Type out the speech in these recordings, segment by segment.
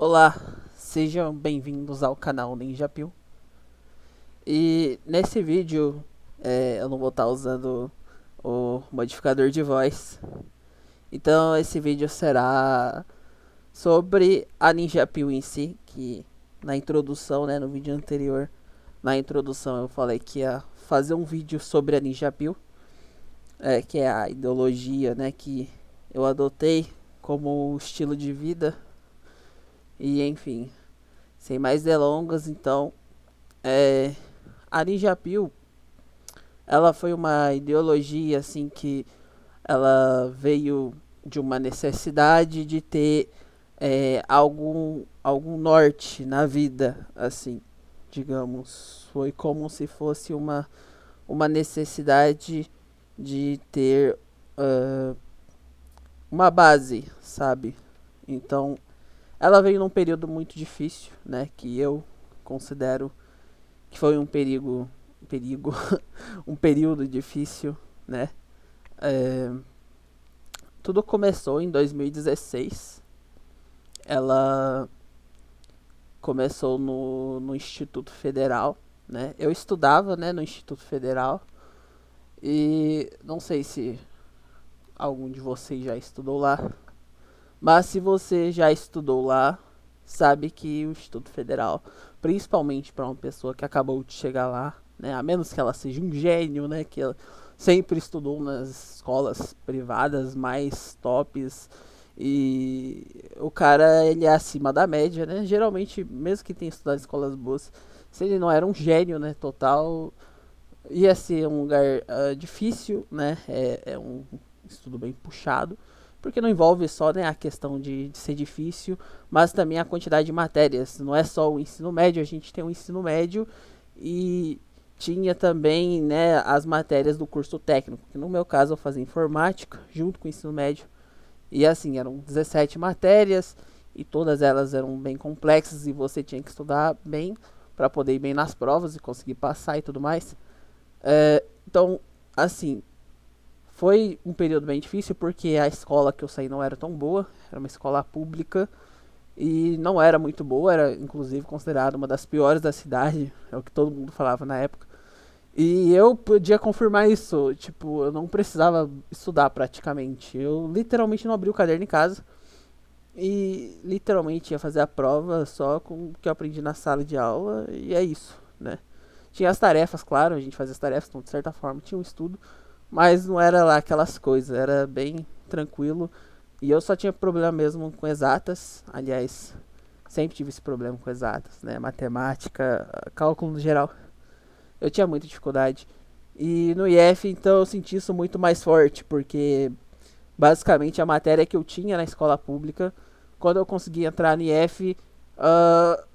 Olá, sejam bem-vindos ao canal NinjaPill. E nesse vídeo eu não vou estar usando o modificador de voz. Então esse vídeo será sobre a NinjaPill em si, que na introdução, no vídeo anterior, na introdução eu falei que ia fazer um vídeo sobre a NinjaPill, que é a ideologia, que eu adotei como estilo de vida. E enfim, sem mais delongas, então, a NinjaPill, ela foi uma ideologia assim que ela veio de uma necessidade de ter algum norte na vida, assim, digamos. Foi como se fosse uma necessidade de ter uma base, sabe? Então, ela veio num período muito difícil, que eu considero que foi perigo, um período difícil, né? É, tudo começou em 2016. Ela começou no Instituto Federal, né? Eu estudava, no Instituto Federal e não sei se algum de vocês já estudou lá, mas se você já estudou lá, sabe que o Instituto Federal, principalmente para uma pessoa que acabou de chegar lá, a menos que ela seja um gênio, que ela sempre estudou nas escolas privadas mais tops e o cara ele é acima da média, Geralmente, mesmo que tenha estudado em escolas boas, se ele não era um gênio, total, ia ser um lugar difícil, É um estudo bem puxado, porque não envolve só a questão de ser difícil, mas também a quantidade de matérias. Não é só o ensino médio, a gente tem o ensino médio e tinha também as matérias do curso técnico, que no meu caso eu fazia informática junto com o ensino médio. E assim, eram 17 matérias e todas elas eram bem complexas e você tinha que estudar bem para poder ir bem nas provas e conseguir passar e tudo mais. Então, assim, foi um período bem difícil porque a escola que eu saí não era tão boa, era uma escola pública e não era muito boa, era inclusive considerada uma das piores da cidade, é o que todo mundo falava na época. E eu podia confirmar isso, tipo, eu não precisava estudar praticamente, eu literalmente não abri o caderno em casa e literalmente ia fazer a prova só com o que eu aprendi na sala de aula e é isso, né? Tinha as tarefas, claro, a gente fazia as tarefas, então de certa forma tinha um estudo, mas não era lá aquelas coisas, era bem tranquilo. E eu só tinha problema mesmo com exatas. Aliás, sempre tive esse problema com exatas, Matemática, cálculo no geral. Eu tinha muita dificuldade. E no IF, então, eu senti isso muito mais forte, porque basicamente a matéria que eu tinha na escola pública, quando eu consegui entrar no IF,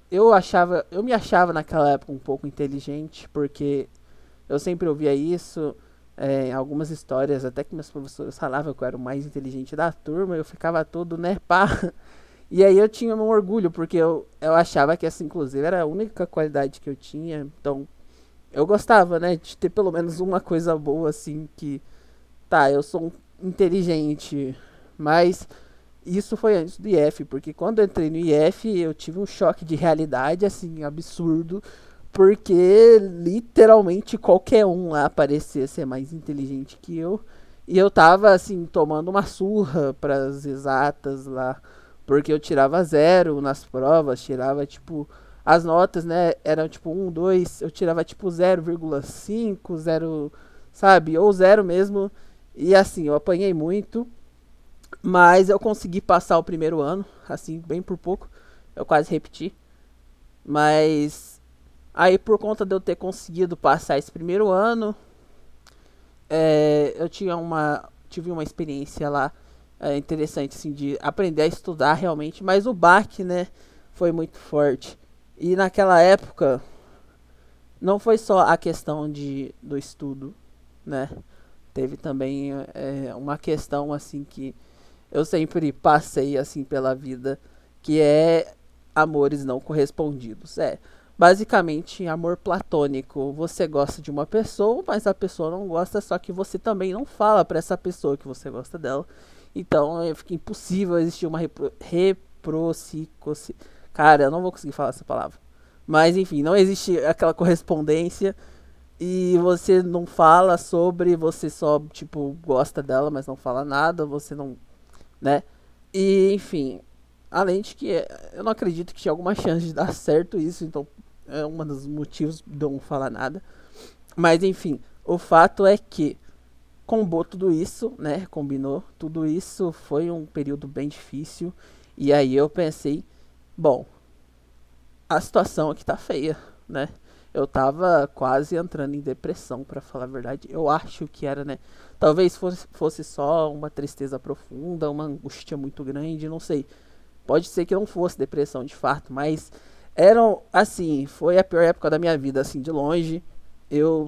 eu me achava naquela época um pouco inteligente, porque eu sempre ouvia isso, algumas histórias, até que meus professores falavam que eu era o mais inteligente da turma, eu ficava todo, pá. E aí eu tinha um orgulho, porque eu achava que essa, inclusive, era a única qualidade que eu tinha. Então, eu gostava, de ter pelo menos uma coisa boa, assim, que, tá, eu sou inteligente, mas isso foi antes do IF, porque quando eu entrei no IF, eu tive um choque de realidade, assim, absurdo, porque literalmente qualquer um lá parecia ser mais inteligente que eu. E eu tava assim, tomando uma surra pras exatas lá. Porque eu tirava zero nas provas, tirava tipo. As notas, eram tipo um 2 eu tirava tipo 0,5 0, sabe? Ou zero mesmo. E assim, eu apanhei muito. Mas eu consegui passar o primeiro ano, assim, bem por pouco. Eu quase repeti. Mas aí, por conta de eu ter conseguido passar esse primeiro ano, eu tive uma experiência lá interessante, assim, de aprender a estudar realmente. Mas o baque, foi muito forte. E naquela época, não foi só a questão do estudo, né? Teve também uma questão, assim, que eu sempre passei, assim, pela vida, que é amores não correspondidos. Basicamente amor platônico. Você gosta de uma pessoa, mas a pessoa não gosta, só que você também não fala pra essa pessoa que você gosta dela. Então fica impossível existir uma Cara, eu não vou conseguir falar essa palavra. Mas enfim, não existe aquela correspondência e você não fala sobre, você só, tipo, gosta dela, mas não fala nada, você não, né? E enfim, além de que eu não acredito que tinha alguma chance de dar certo isso, então é um dos motivos de eu não falar nada. Mas enfim, o fato é que combou tudo isso, né? Combinou tudo isso, foi um período bem difícil. E aí eu pensei, bom, a situação aqui tá feia, né? Eu tava quase entrando em depressão, pra falar a verdade. Eu acho que era, né? Talvez fosse só uma tristeza profunda, uma angústia muito grande, não sei. Pode ser que não fosse depressão de fato, mas eram, assim, foi a pior época da minha vida, assim, de longe. Eu,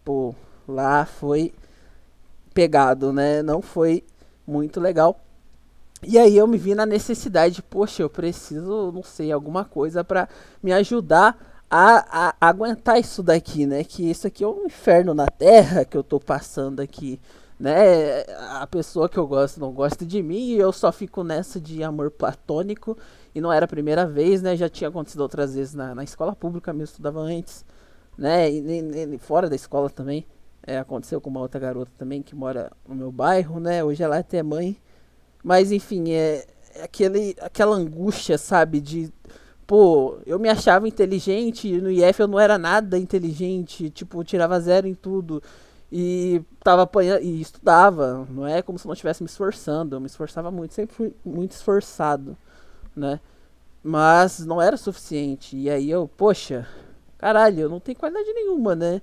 pô, lá foi pegado, né? Não foi muito legal. E aí eu me vi na necessidade, poxa, eu preciso, não sei, alguma coisa pra me ajudar a aguentar isso daqui, né? Que isso aqui é um inferno na terra que eu tô passando aqui, né? A pessoa que eu gosto não gosta de mim e eu só fico nessa de amor platônico. E não era a primeira vez, né? Já tinha acontecido outras vezes na escola pública mesmo, estudava antes, né? E fora da escola também. Aconteceu com uma outra garota também que mora no meu bairro, né? Hoje ela é até mãe. Mas enfim, aquela angústia, sabe? De, pô, eu me achava inteligente e no IF eu não era nada inteligente. Tipo, eu tirava zero em tudo. E tava apanhando e estudava. Não é como se eu não estivesse me esforçando. Eu me esforçava muito, sempre fui muito esforçado, né? Mas não era suficiente. E aí eu, poxa, caralho, eu não tenho qualidade nenhuma, né?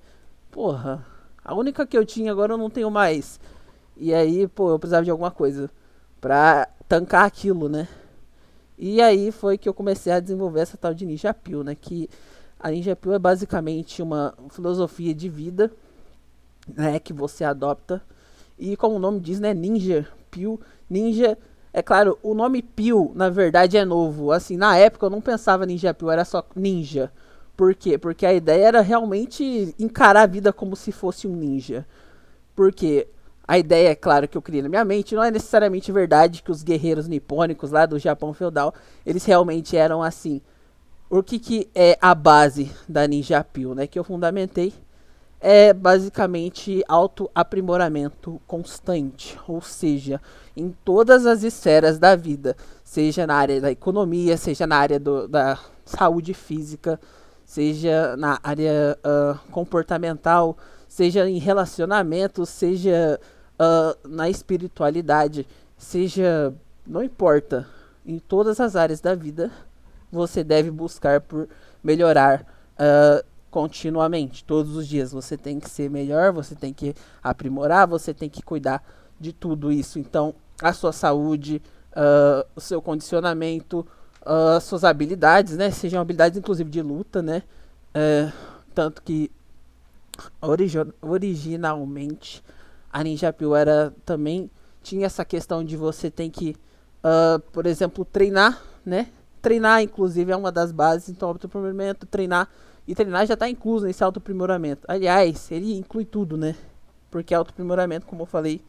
Porra, a única que eu tinha agora eu não tenho mais. E aí, pô, eu precisava de alguma coisa pra tancar aquilo, né? E aí foi que eu comecei a desenvolver essa tal de Ninja Pill, né? Que a Ninja Pill é basicamente uma filosofia de vida, né? Que você adopta. E como o nome diz, né? Ninja Pill. Ninja, é claro, o nome Pill, na verdade, é novo. Assim, na época eu não pensava Ninja Pill, era só ninja. Por quê? Porque a ideia era realmente encarar a vida como se fosse um ninja. Porque a ideia, é claro, que eu criei na minha mente, não é necessariamente verdade que os guerreiros nipônicos lá do Japão feudal, eles realmente eram assim. O que é a base da Ninja Pill, né? Que eu fundamentei é basicamente autoaprimoramento constante, ou seja, em todas as esferas da vida, seja na área da economia, seja na área da saúde física, seja na área comportamental, seja em relacionamento, seja na espiritualidade, seja, não importa, em todas as áreas da vida, você deve buscar por melhorar continuamente, todos os dias. Você tem que ser melhor, você tem que aprimorar, você tem que cuidar de tudo isso. Então, a sua saúde, o seu condicionamento, as suas habilidades, né? Sejam habilidades, inclusive, de luta, né? Tanto que, originalmente, a Ninja Pill era também tinha essa questão de você tem que, por exemplo, treinar, né? Treinar, inclusive, é uma das bases. Então, autoaprimoramento, treinar. E treinar já está incluso nesse autoaprimoramento. Aliás, ele inclui tudo, né? Porque autoaprimoramento, como eu falei,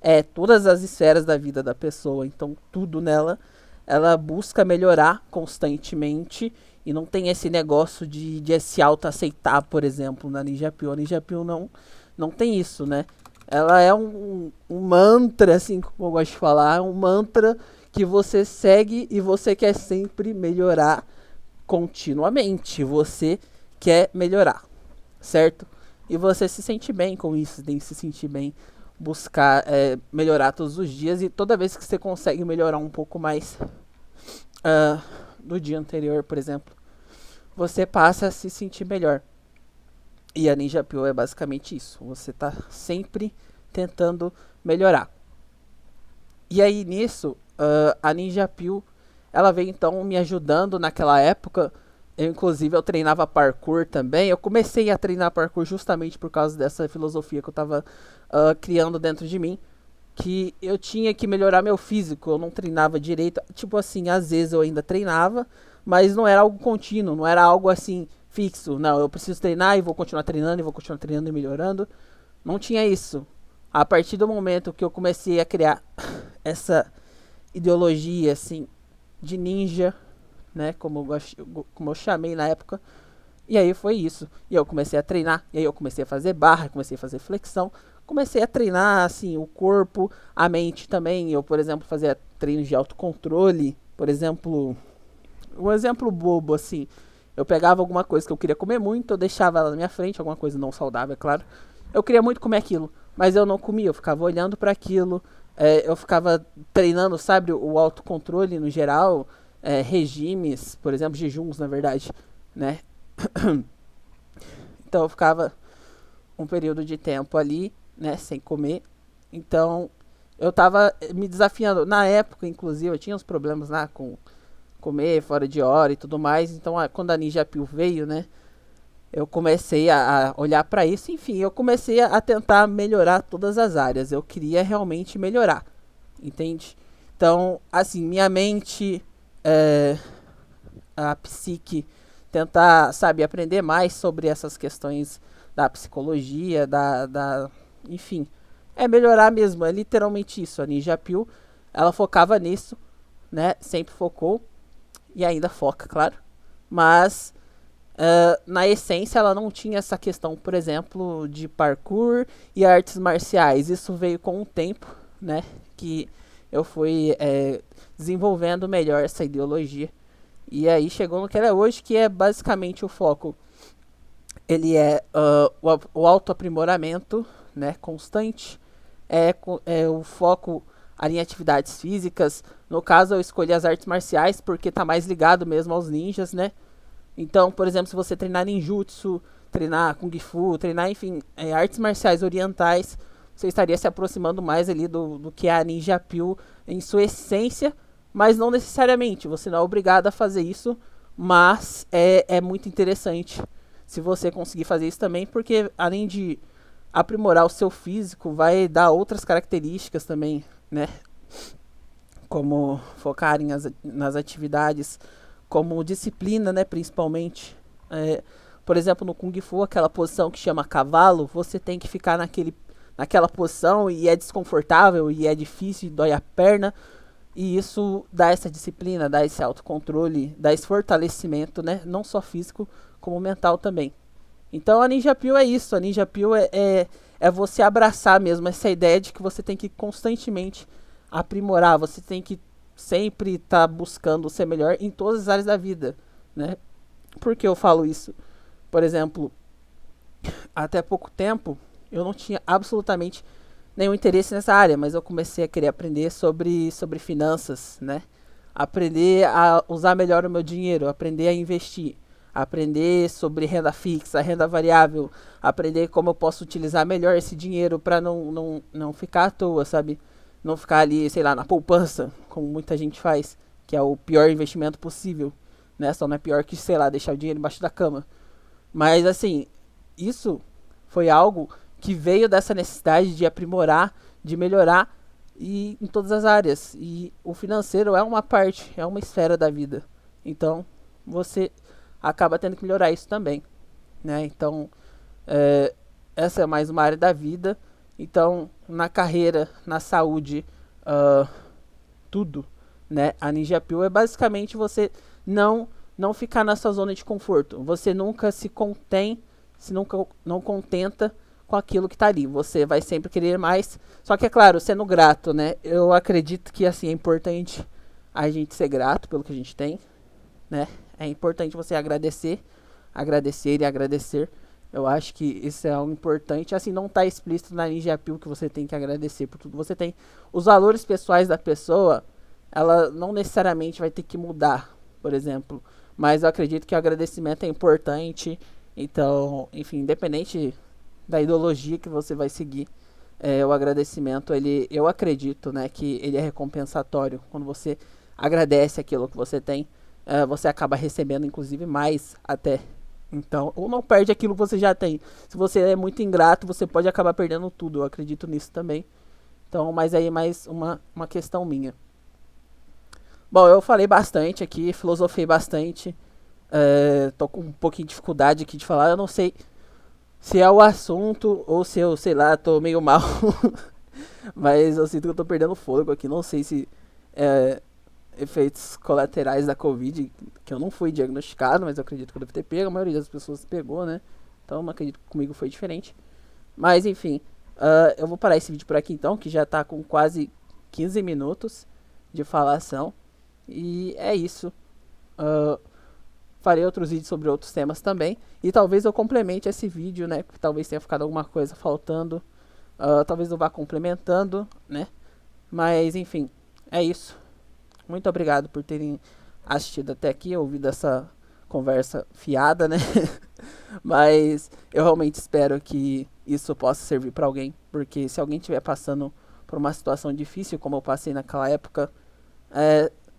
é todas as esferas da vida da pessoa. Então, tudo nela, ela busca melhorar constantemente. E não tem esse negócio de se auto-aceitar, por exemplo, na Ninja Pill. A Ninja Pill não tem isso, né? Ela é um mantra, assim como eu gosto de falar, um mantra que você segue e você quer sempre melhorar continuamente. Você quer melhorar, certo? E você se sente bem com isso, tem que se sentir bem, buscar melhorar todos os dias. E toda vez que você consegue melhorar um pouco mais do dia anterior, por exemplo, você passa a se sentir melhor. E a Ninja Pill é basicamente isso. Você tá sempre tentando melhorar. E aí nisso, a Ninja Pill, ela veio então me ajudando naquela época. Inclusive eu treinava parkour também. Eu comecei a treinar parkour justamente por causa dessa filosofia que eu tava criando dentro de mim. Que eu tinha que melhorar meu físico. Eu não treinava direito. Tipo assim, às vezes eu ainda treinava, mas não era algo contínuo, não era algo assim fixo. Não, eu preciso treinar e vou continuar treinando e vou continuar treinando e melhorando. Não tinha isso. A partir do momento que eu comecei a criar essa ideologia assim de ninja, né? Como eu chamei na época. E aí foi isso. E eu comecei a treinar. E aí eu comecei a fazer barra, comecei a fazer flexão. Comecei a treinar, assim, o corpo, a mente também. Eu, por exemplo, fazia treinos de autocontrole. Por exemplo, um exemplo bobo, assim. Eu pegava alguma coisa que eu queria comer muito, eu deixava ela na minha frente, alguma coisa não saudável, é claro. Eu queria muito comer aquilo, mas eu não comia, eu ficava olhando para aquilo. Eu ficava treinando, sabe, o autocontrole no geral. Regimes, por exemplo, jejuns, na verdade, né? Então eu ficava um período de tempo ali, né, sem comer. Então eu tava me desafiando. Na época, inclusive, eu tinha uns problemas lá com comer fora de hora e tudo mais. Então, quando a Ninja Pill veio, né, eu comecei a olhar para isso. Enfim, eu comecei a tentar melhorar todas as áreas. Eu queria realmente melhorar, entende? Então, assim, minha mente, a psique, tentar, sabe, aprender mais sobre essas questões da psicologia, enfim, melhorar mesmo, é literalmente isso. A Ninja Pill, ela focava nisso, né, sempre focou, e ainda foca, claro, mas na essência ela não tinha essa questão, por exemplo, de parkour e artes marciais. Isso veio com o tempo, né, que eu fui desenvolvendo melhor essa ideologia. E aí chegou no que ela é hoje, que é basicamente o foco. Ele é o autoaprimoramento, né, constante. É o foco ali em atividades físicas. No caso, eu escolhi as artes marciais porque tá mais ligado mesmo aos ninjas, né? Então, por exemplo, se você treinar ninjutsu, treinar kung fu, treinar, enfim, artes marciais orientais, você estaria se aproximando mais ali do que é a Ninja Pill em sua essência, mas não necessariamente. Você não é obrigado a fazer isso, mas é muito interessante se você conseguir fazer isso também, porque além de aprimorar o seu físico, vai dar outras características também, né? Como focar nas atividades, como disciplina, né, principalmente. Por exemplo, no Kung Fu, aquela posição que chama cavalo, você tem que ficar naquela posição e é desconfortável e é difícil e dói a perna. E isso dá essa disciplina, dá esse autocontrole, dá esse fortalecimento, né, não só físico, como mental também. Então a Ninja Pill é isso, a Ninja Pill é você abraçar mesmo essa ideia de que você tem que constantemente aprimorar, você tem que sempre estar buscando ser melhor em todas as áreas da vida, né? Por que eu falo isso? Por exemplo, até pouco tempo eu não tinha absolutamente nenhum interesse nessa área, mas eu comecei a querer aprender sobre finanças, né? Aprender a usar melhor o meu dinheiro, aprender a investir, aprender sobre renda fixa, renda variável, aprender como eu posso utilizar melhor esse dinheiro para não ficar à toa, sabe? Não ficar ali, sei lá, na poupança, como muita gente faz, que é o pior investimento possível, né? Só não é pior que, sei lá, deixar o dinheiro embaixo da cama. Mas, assim, isso foi algo que veio dessa necessidade de aprimorar, de melhorar e em todas as áreas. E o financeiro é uma parte, é uma esfera da vida. Então, você acaba tendo que melhorar isso também, né? Então, essa é mais uma área da vida. Então, na carreira, na saúde, tudo, né? A Ninja Pill é basicamente você não ficar na sua zona de conforto. Você nunca se contém, não contenta com aquilo que tá ali. Você vai sempre querer mais. Só que é claro, sendo grato, né? Eu acredito que assim é importante a gente ser grato pelo que a gente tem, né? É importante você agradecer e agradecer. Eu acho que isso é algo importante. Assim, não tá explícito na Ninja Pill que você tem que agradecer por tudo. Você tem os valores pessoais da pessoa, ela não necessariamente vai ter que mudar, por exemplo. Mas eu acredito que o agradecimento é importante. Então, enfim, independente da ideologia que você vai seguir, o agradecimento, eu acredito, né, que ele é recompensatório. Quando você agradece aquilo que você tem, você acaba recebendo, inclusive, mais até. Então, ou não perde aquilo que você já tem. Se você é muito ingrato, você pode acabar perdendo tudo. Eu acredito nisso também. Então, mas aí mais uma questão minha. Bom, eu falei bastante aqui, filosofei bastante. Tô com um pouquinho de dificuldade aqui de falar. Eu não sei se é o assunto ou se eu, sei lá, tô meio mal. Mas eu sinto que eu tô perdendo fôlego aqui. Não sei se efeitos colaterais da Covid, que eu não fui diagnosticado, mas eu acredito que eu devo ter pego. A maioria das pessoas pegou, né? Então eu acredito que comigo foi diferente. Mas enfim, eu vou parar esse vídeo por aqui então, que já tá com quase 15 minutos de falação. E é isso. Farei outros vídeos sobre outros temas também. E talvez eu complemente esse vídeo, né? Que talvez tenha ficado alguma coisa faltando. Talvez eu vá complementando, né? Mas enfim, é isso. Muito obrigado por terem assistido até aqui, ouvido essa conversa fiada, né? Mas eu realmente espero que isso possa servir para alguém, porque se alguém estiver passando por uma situação difícil, como eu passei naquela época,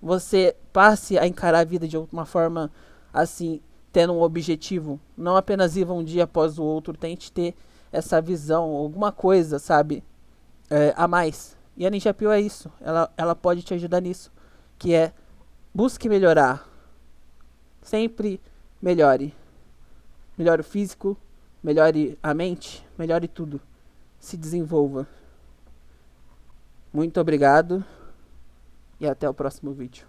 você passe a encarar a vida de uma forma assim, tendo um objetivo, não apenas viva um dia após o outro, tente ter essa visão, alguma coisa, sabe, a mais. E a Ninja Pio é isso, ela pode te ajudar nisso, que é busque melhorar, sempre melhore. Melhore o físico, melhore a mente, melhore tudo. Se desenvolva. Muito obrigado e até o próximo vídeo.